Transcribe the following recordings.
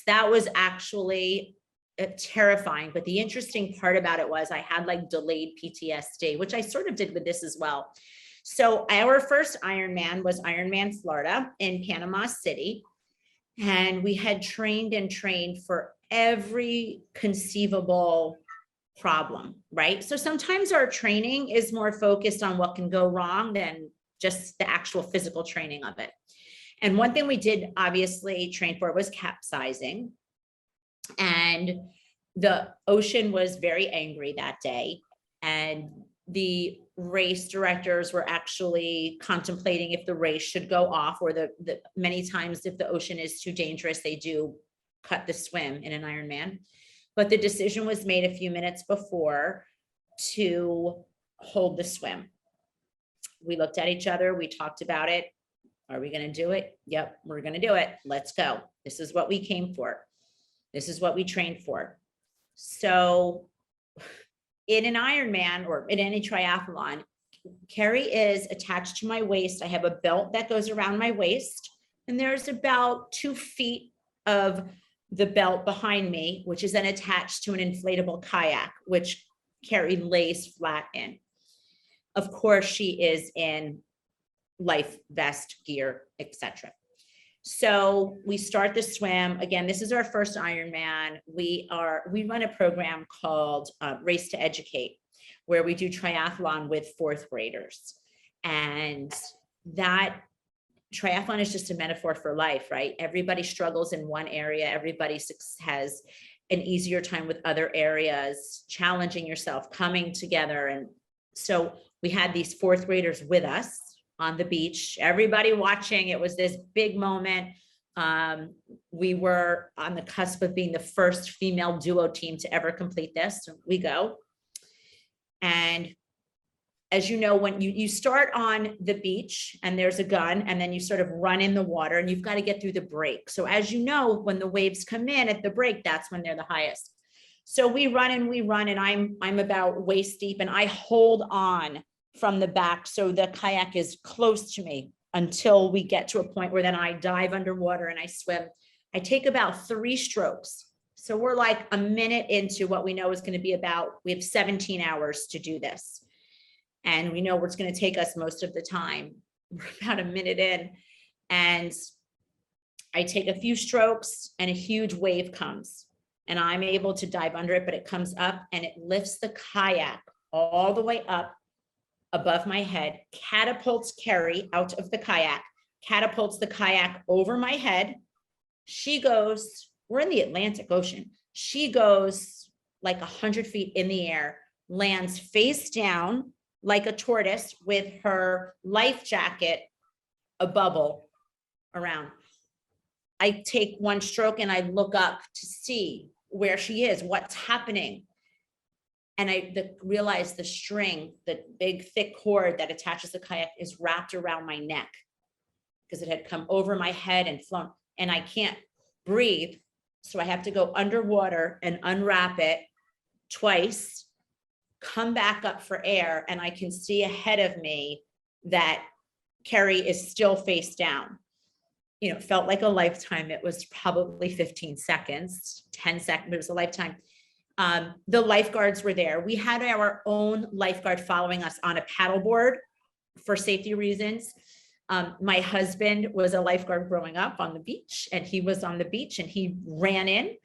that was actually terrifying. But the interesting part about it was I had like delayed PTSD, which I sort of did with this as well. So our first Ironman was Ironman Florida in Panama City. And we had trained and trained for every conceivable problem, right? So sometimes our training is more focused on what can go wrong than just the actual physical training of it. And one thing we did obviously train for was capsizing. And the ocean was very angry that day. And the race directors were actually contemplating if the race should go off, or the many times if the ocean is too dangerous, they do cut the swim in an Ironman. But the decision was made a few minutes before to hold the swim. We looked at each other, we talked about it. Are we going to do it? Yep, we're going to do it. Let's go. This is what we came for. This is what we trained for. So in an Ironman or in any triathlon, Carrie is attached to my waist. I have a belt that goes around my waist, and there's about 2 feet of the belt behind me, which is then attached to an inflatable kayak, which Carrie lays flat in. Of course, she is in life vest, gear, etc. So we start the swim. Again, this is our first Ironman. We run a program called Race to Educate, where we do triathlon with 4th graders. And that triathlon is just a metaphor for life, right? Everybody struggles in one area. Everybody has an easier time with other areas, challenging yourself, coming together. And so we had these 4th graders with us on the beach, everybody watching. It was this big moment. We were on the cusp of being the first female duo team to ever complete this. So we go. And as you know, when you start on the beach and there's a gun, and then you sort of run in the water, and you've got to get through the break. So as you know, when the waves come in at the break, that's when they're the highest. So we run, and I'm about waist deep, and I hold on from the back so the kayak is close to me until we get to a point where then I dive underwater and I swim. I take about 3 strokes. So we're like a minute into what we know is going to be we have 17 hours to do this. And we know where it's going to take us most of the time. We're about a minute in, and I take a few strokes and a huge wave comes, and I'm able to dive under it, but it comes up and it lifts the kayak all the way up above my head, catapults Carrie out of the kayak, catapults the kayak over my head. She goes, we're in the Atlantic Ocean. She goes like 100 feet in the air, lands face down like a tortoise with her life jacket, a bubble around. I take 1 stroke and I look up to see where she is, what's happening. And I realized the string, the big thick cord that attaches the kayak, is wrapped around my neck because it had come over my head and flown, and I can't breathe. So I have to go underwater and unwrap it twice, come back up for air, and I can see ahead of me that Carrie is still face down. You know, it felt like a lifetime. It was probably 15 seconds, 10 seconds, but it was a lifetime. The lifeguards were there. We had our own lifeguard following us on a paddleboard for safety reasons. My husband was a lifeguard growing up on the beach, and he was on the beach and he ran in.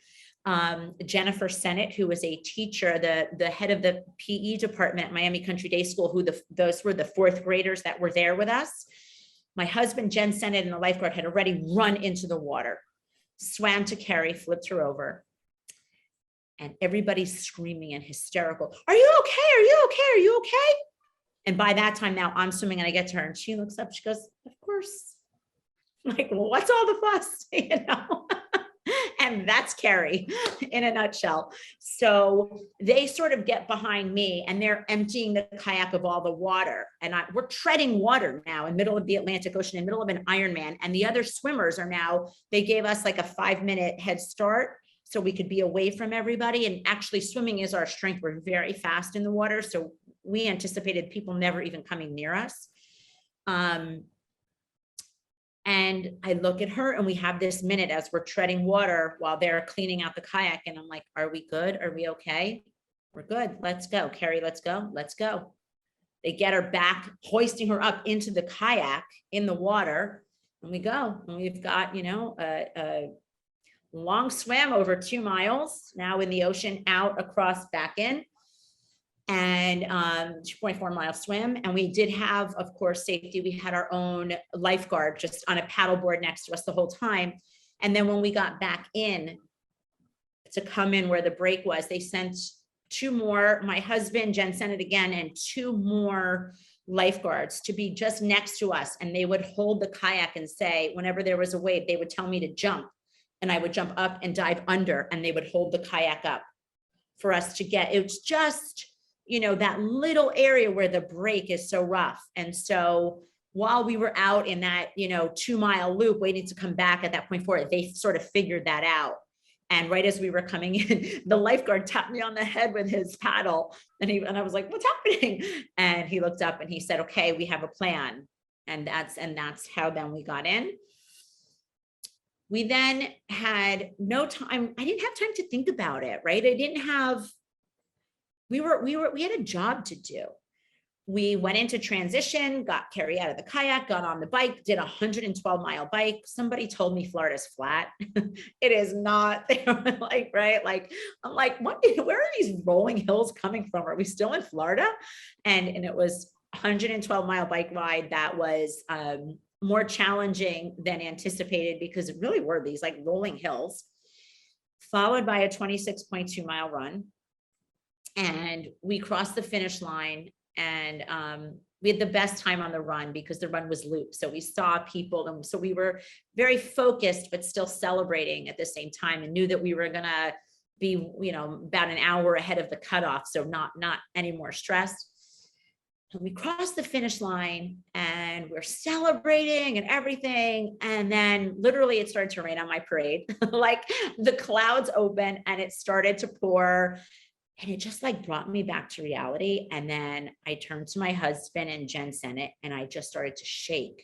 Jennifer Sennett, who was a teacher, the head of the PE department at Miami Country Day School, those were the 4th graders that were there with us. My husband, Jen Sennett, and the lifeguard had already run into the water, swam to Carrie, flipped her over. And everybody's screaming and hysterical. Are you okay? Are you okay? Are you okay? And by that time now I'm swimming, and I get to her and she looks up, she goes, of course. I'm like, well, what's all the fuss? You know? And that's Carrie in a nutshell. So they sort of get behind me, and they're emptying the kayak of all the water. And we're treading water now in the middle of the Atlantic Ocean, in the middle of an Ironman. And the other swimmers are now, they gave us like a 5-minute head start so we could be away from everybody. And actually swimming is our strength. We're very fast in the water. So we anticipated people never even coming near us. And I look at her and we have this minute as we're treading water while they're cleaning out the kayak. And I'm like, are we good? Are we okay? We're good. Let's go. Carrie, let's go. Let's go. They get her back, hoisting her up into the kayak in the water. And we go. And we've got, a long swim over 2 miles now in the ocean, out, across, back in. And 2.4-mile swim. And we did have, of course, safety. We had our own lifeguard just on a paddleboard next to us the whole time. And then when we got back in to come in where the break was, they sent 2 more, my husband, Jen sent it again, and 2 more lifeguards to be just next to us. And they would hold the kayak and say, whenever there was a wave, they would tell me to jump. And I would jump up and dive under, and they would hold the kayak up for us to get. It was just, that little area where the break is so rough. And so while we were out in that, 2-mile loop waiting to come back at that point forward, they sort of figured that out. And right as we were coming in, the lifeguard tapped me on the head with his paddle. And I was like, what's happening? And he looked up and he said, okay, we have a plan. And that's how then we got in. We then had no time. I didn't have time to think about it, right? We had a job to do. We went into transition, got Carrie out of the kayak, got on the bike, did a 112-mile bike. Somebody told me Florida's flat. It is not. They were like, right? Like, I'm like, where are these rolling hills coming from? Are we still in Florida? And it was a 112-mile bike ride that was more challenging than anticipated, because it really were these like rolling hills, followed by a 26.2-mile run. And we crossed the finish line, and we had the best time on the run because the run was looped. So we saw people, and so we were very focused, but still celebrating at the same time, and knew that we were gonna be, about an hour ahead of the cutoff. So not any more stress. And we crossed the finish line and we're celebrating and everything. And then literally it started to rain on my parade. Like the clouds opened and it started to pour. And it just like brought me back to reality. And then I turned to my husband and Jen sent it, and I just started to shake.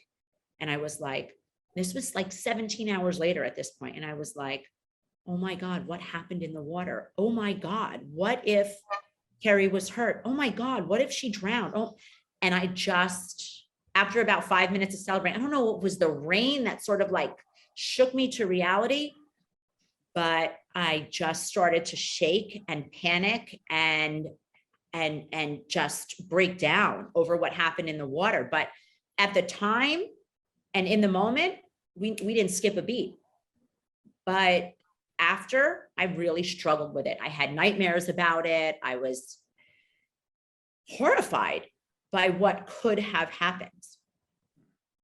And I was like, this was like 17 hours later at this point. And I was like, oh my God, what happened in the water? Oh my God, what if Carrie was hurt? Oh my God, what if she drowned? Oh, and I just, after about 5 minutes of celebrating, I don't know, it was the rain that sort of like shook me to reality. But I just started to shake and panic and just break down over what happened in the water. But at the time and in the moment, we didn't skip a beat. But after, I really struggled with it. I had nightmares about it. I was horrified by what could have happened.